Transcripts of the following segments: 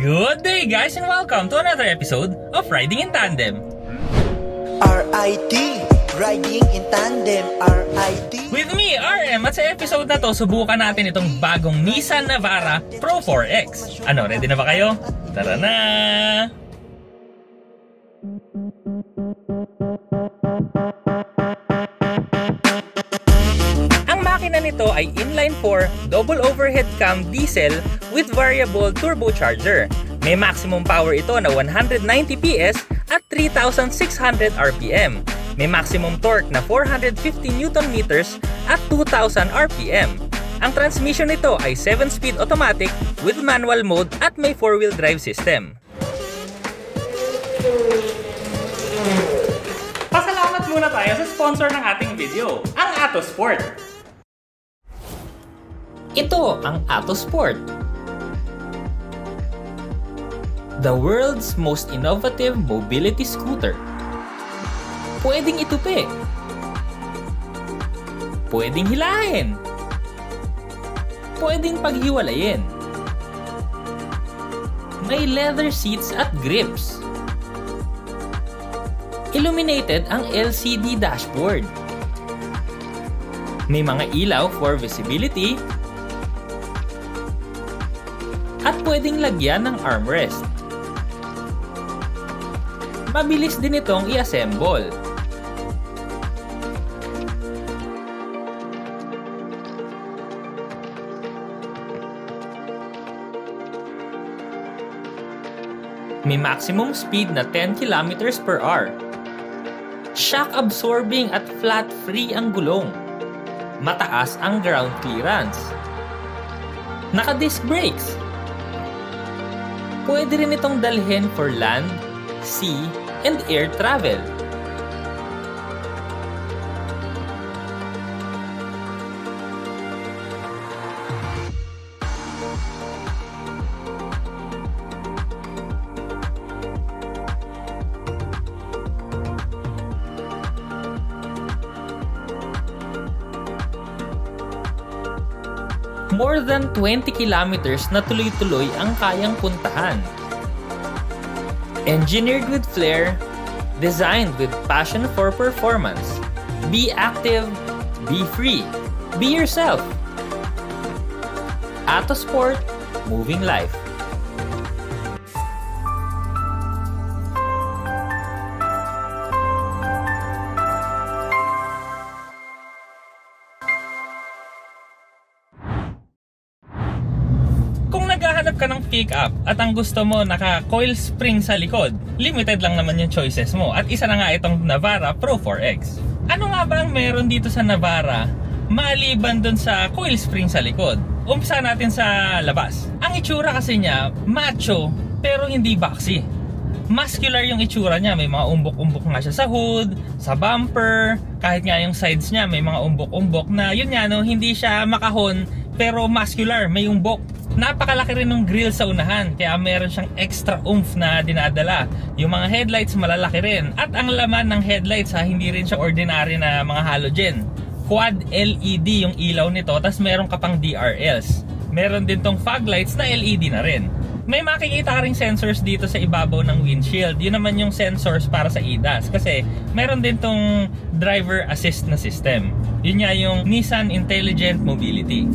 Good day guys and welcome to another episode of Riding in Tandem. RIT, Riding in Tandem, RIT. With me, RM, at sa episode na to, subukan natin itong bagong Nissan Navara Pro 4X. Ano, ready na ba kayo? Tara na! Nito ay inline-4 double overhead cam diesel with variable turbocharger. May maximum power ito na 190 PS at 3,600 RPM. May maximum torque na 450 Nm at 2,000 RPM. Ang transmission nito ay 7-speed automatic with manual mode at may 4-wheel drive system. Pasalamat muna tayo sa sponsor ng ating video, ang Atto Sport. Ito ang Atto Sport, the world's most innovative mobility scooter. Pwedeng itupi, pwedeng hilahin, pwedeng paghiwalayin. May leather seats at grips. Illuminated ang LCD dashboard. May mga ilaw for visibility. At pwedeng lagyan ng armrest. Mabilis din itong i-assemble. May maximum speed na 10 km/h. Shock absorbing at flat free ang gulong. Mataas ang ground clearance. Naka-disc brakes. Pwede rin itong dalhin for land, sea, and air travel. More than 20 kilometers na tuloy-tuloy ang kayang puntahan. Engineered with flair, designed with passion for performance. Be active, be free, be yourself. Atto Sport, moving life. Naghahanap ka ng pick-up at ang gusto mo naka-coil spring sa likod, limited lang naman yung choices mo at isa na nga itong Navara Pro 4X. Ano nga ba ang meron dito sa Navara maliban dun sa coil spring sa likod? Umpisa natin sa labas. Ang itsura kasi niya, macho pero hindi boxy. Muscular yung itsura niya, may mga umbok-umbok nga siya sa hood, sa bumper, kahit nga yung sides niya may mga umbok-umbok na yun nga no, hindi siya makahon pero muscular, may umbok. Napakalaki rin ng grill sa unahan, kaya meron siyang extra oomph na dinadala. Yung mga headlights malalaki rin. At ang laman ng headlights hindi rin siya ordinary na mga halogen. Quad LED yung ilaw nito, tas meron ka pang DRLs. Meron din tong fog lights na LED na rin. May makikita ka ring sensors dito sa ibabaw ng windshield. Yun naman yung sensors para sa ADAS. Kasi meron din tong driver assist na system. Yun nga yung Nissan Intelligent Mobility.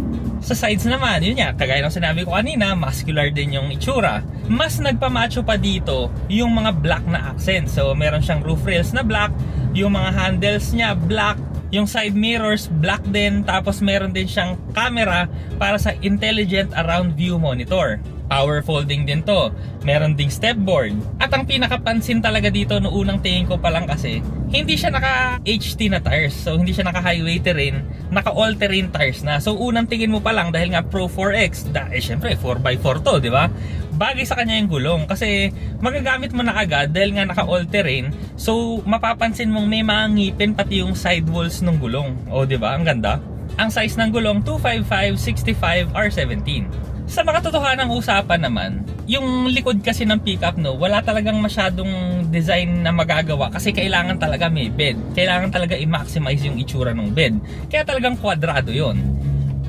Sa sides naman, yun nga, kagaya ng sinabi ko kanina, muscular din yung itsura. Mas nagpamacho pa dito yung mga black na accents. So meron siyang roof rails na black, yung mga handles niya black, yung side mirrors black din, tapos meron din siyang camera para sa intelligent around view monitor. Power folding din to. Meron ding stepboard. At ang pinakapansin talaga dito no unang tingin ko pa lang kasi, hindi siya naka HT na tires. So hindi siya naka highway terrain, naka all terrain tires na. So unang tingin mo pa lang dahil nga Pro 4X, syempre 4x4 to, di ba? Bagay sa kanya yung gulong kasi magagamit mo na agad dahil nga naka all terrain. So mapapansin mong may mga ngipin pati yung sidewalls ng gulong. O di ba? Ang ganda. Ang size ng gulong 255/65 R17. Sa makatotohanang usapan naman, yung likod kasi ng pickup no, wala talagang masyadong design na magagawa kasi kailangan talaga may bed. Kailangan talaga i-maximize yung itsura ng bed. Kaya talagang kwadrado yon.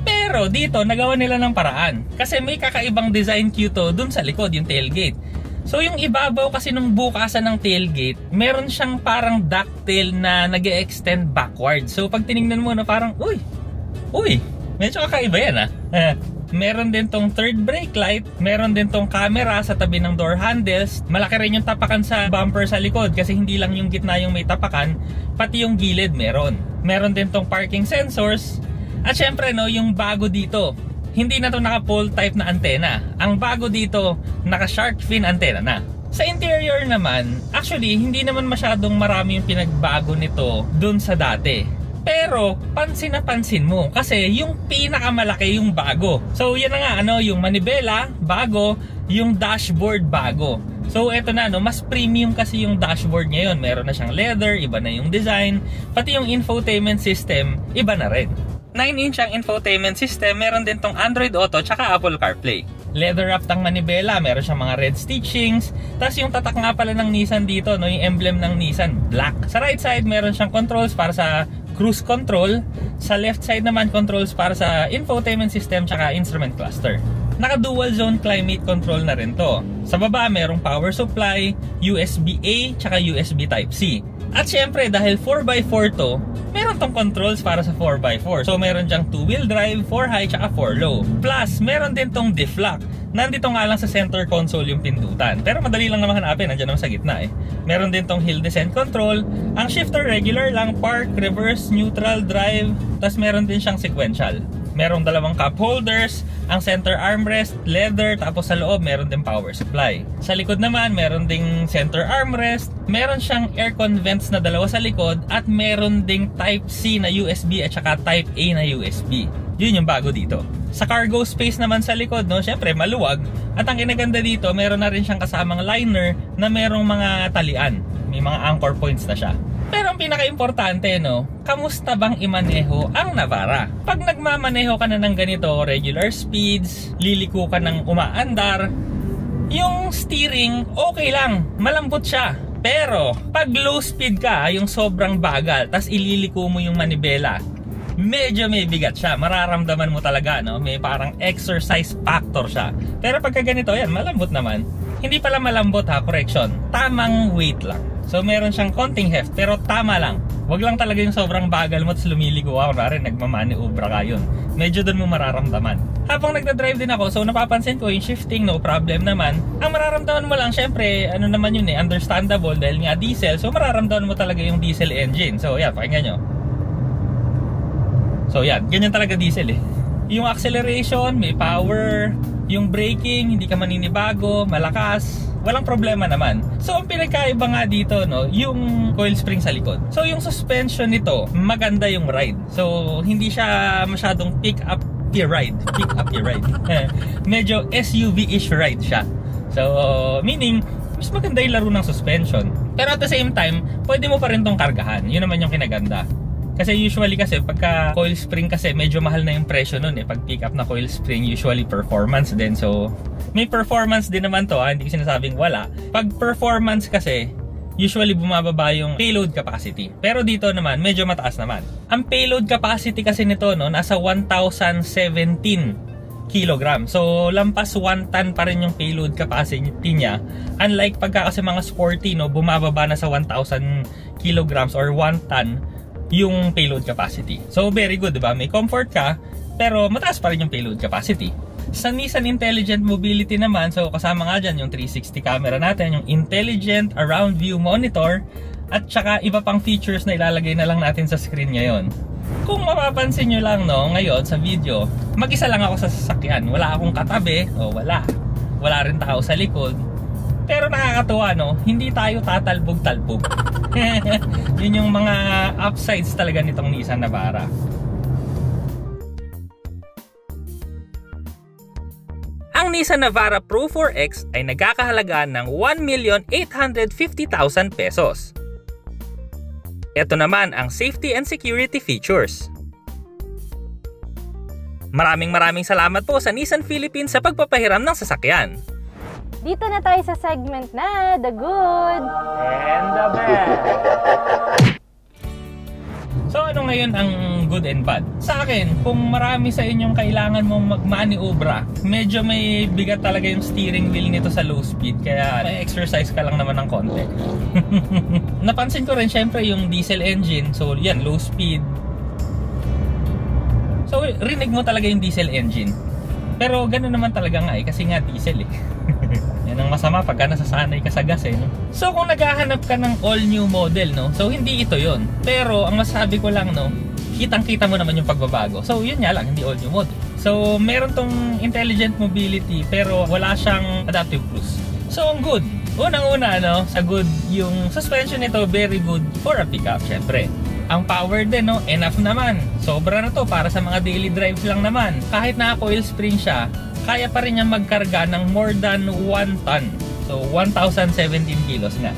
Pero Pero dito, nagawa nila ng paraan. Kasi may kakaibang design cue to dun sa likod, yung tailgate. So yung ibabaw kasi ng bukasan ng tailgate, meron siyang parang ducktail na nag-e-extend backward. So pag tinignan mo na parang, uy, medyo kakaiba yan Meron din tong third brake light, meron din tong camera sa tabi ng door handles. Malaki rin yung tapakan sa bumper sa likod kasi hindi lang yung gitna yung may tapakan, pati yung gilid meron. Meron din tong parking sensors. At syempre yung bago dito, hindi na to naka pole type na antena. Ang bago dito, naka shark fin antena na. Sa interior naman, actually hindi naman masyadong marami yung pinagbago nito dun sa dati. Pero pansin na pansin mo kasi yung pinakamalaki yung bago. So yan na nga yung manibela bago, yung dashboard bago. So eto na mas premium kasi yung dashboard ngayon. Meron na siyang leather, iba na yung design, pati yung infotainment system, iba na rin. 9-inch ang infotainment system, meron din tong Android Auto tsaka Apple CarPlay. Leather wrap tang manibela, meron siyang mga red stitchings. Tapos yung tatak nga pala ng Nissan dito, yung emblem ng Nissan, black. Sa right side, meron siyang controls para sa cruise control. Sa left side naman, controls para sa infotainment system tsaka instrument cluster. Naka dual zone climate control na rin to. Sa baba, merong power supply, USB-A tsaka USB Type-C. At syempre, dahil 4x4 to, meron tong controls para sa 4x4. So meron dyang 2-wheel drive, 4-high tsaka 4-low. Plus, meron din tong diff lock. Nandito nga lang sa center console yung pindutan. Pero madali lang naman hanapin, nandiyan naman sa gitna Meron din tong hill descent control. Ang shifter regular lang, park, reverse, neutral, drive. Tapos meron din siyang sequential. Merong dalawang cup holders, ang center armrest, leather, tapos sa loob meron din power supply. Sa likod naman, meron ding center armrest, meron siyang aircon vents na dalawa sa likod, at meron ding Type-C na USB at saka Type-A na USB. Yun yung bago dito. Sa cargo space naman sa likod, syempre maluwag. At ang kinaganda dito, meron na rin siyang kasamang liner na merong mga talian. May mga anchor points na siya. Pero ang pinaka-importante, kamusta bang imaneho ang Navara? Pag nagmamaneho ka na ng ganito, regular speeds, liliko ka ng umaandar, yung steering, okay lang, malambot siya. Pero, pag low speed ka, yung sobrang bagal, tas ililiko mo yung manibela, medyo may bigat siya. Mararamdaman mo talaga, may parang exercise factor siya. Pero pagka ganito, yan, malambot naman. Hindi pala malambot correction. Tamang weight lang. So meron siyang konting heft, pero tama lang. Wag lang talaga yung sobrang bagal mo at lumiligo ka, kunwari nagmamaniobra ka yun. Medyo doon mo mararamdaman. Habang nagda-drive din ako, so napapansin ko yung shifting, no problem naman. Ang mararamdaman mo lang, syempre, naman yun understandable dahil nga diesel. So mararamdaman mo talaga yung diesel engine. So yan, pakinggan nyo. So yan, ganyan talaga diesel Yung acceleration, may power. Yung braking, hindi ka maninibago, malakas. Walang problema naman. So ang pinagkaiba nga dito, yung coil spring sa likod. So yung suspension nito, maganda yung ride. So hindi siya masyadong pick up your ride. Medyo SUV-ish ride siya. So meaning, mas maganda yung laro ng suspension. Pero at the same time, pwede mo pa rin tong kargahan. Yun naman yung kinaganda. Kasi usually pagka coil spring kasi medyo mahal na yung presyo nun Pag pick up na coil spring, usually performance din. So may performance din naman to hindi ko sinasabing wala. Pag performance kasi, usually bumababa yung payload capacity. Pero dito naman, medyo mataas naman. Ang payload capacity kasi nito nasa 1,017 kg. So lampas 1 ton pa rin yung payload capacity niya. Unlike pagka kasi mga sporty, bumababa na sa 1,000 kg or 1 ton yung payload capacity. So very good, diba? May comfort ka, pero mataas pa rin yung payload capacity. Sa Nissan Intelligent Mobility naman, so kasama nga dyan yung 360 camera natin, yung Intelligent Around View Monitor, at saka iba pang features na ilalagay na lang natin sa screen ngayon. Kung mapapansin nyo lang ngayon sa video, mag-isa lang ako sa sasakyan. Wala akong katabi, wala rin tao sa likod. Pero nakakatuwa, hindi tayo tatalbog-talbog. Yun yung mga upsides talaga nitong Nissan Navara. Ang Nissan Navara Pro 4X ay nagkakahalaga ng 1,850,000 pesos. Ito naman ang safety and security features. Maraming salamat po sa Nissan Philippines sa pagpapahiram ng sasakyan. Dito na tayo sa segment na The Good and the Bad. So ano ngayon ang good and bad? Sa akin, kung marami sa inyong kailangan mong magmaniobra, medyo may bigat talaga yung steering wheel nito sa low speed, kaya may exercise ka lang naman ng konti. Napansin ko rin syempre yung diesel engine, so yan, low speed. So rinig mo talaga yung diesel engine. Pero ganoon naman talaga nga kasi nga diesel eh. Yan ang masama pagka nasasanay ka sa gas eh, no? So kung naghahanap ka ng all new model, no? So hindi ito yon. Pero ang masasabi ko lang, no, kitang-kita mo naman yung pagbabago. So yun nga lang, hindi all new model. So meron tong intelligent mobility pero wala siyang adaptive cruise. So ang good, unang-una, no, sa good, yung suspension nito very good for a pickup syempre. Ang power din, no, enough naman. Sobra na to para sa mga daily drives lang naman. Kahit na coil spring siya, kaya pa rin niya magkarga ng more than 1 ton. So 1,017 kilos nga.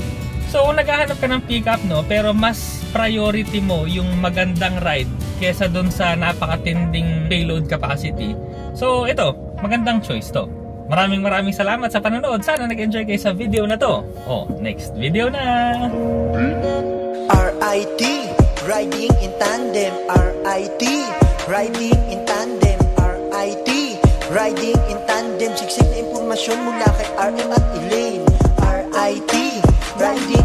So kung naghahanap ka ng pickup, no, pero mas priority mo yung magandang ride kesa dun sa napakatinding payload capacity. So ito, magandang choice to. Maraming salamat sa panonood. Sana nag-enjoy kayo sa video na to. Oh, next video na! RIT, riding in tandem. RIT, riding in tandem. RIT, riding in tandem. Siksik na impormasyon mula kay RM at Elaine. RIT, riding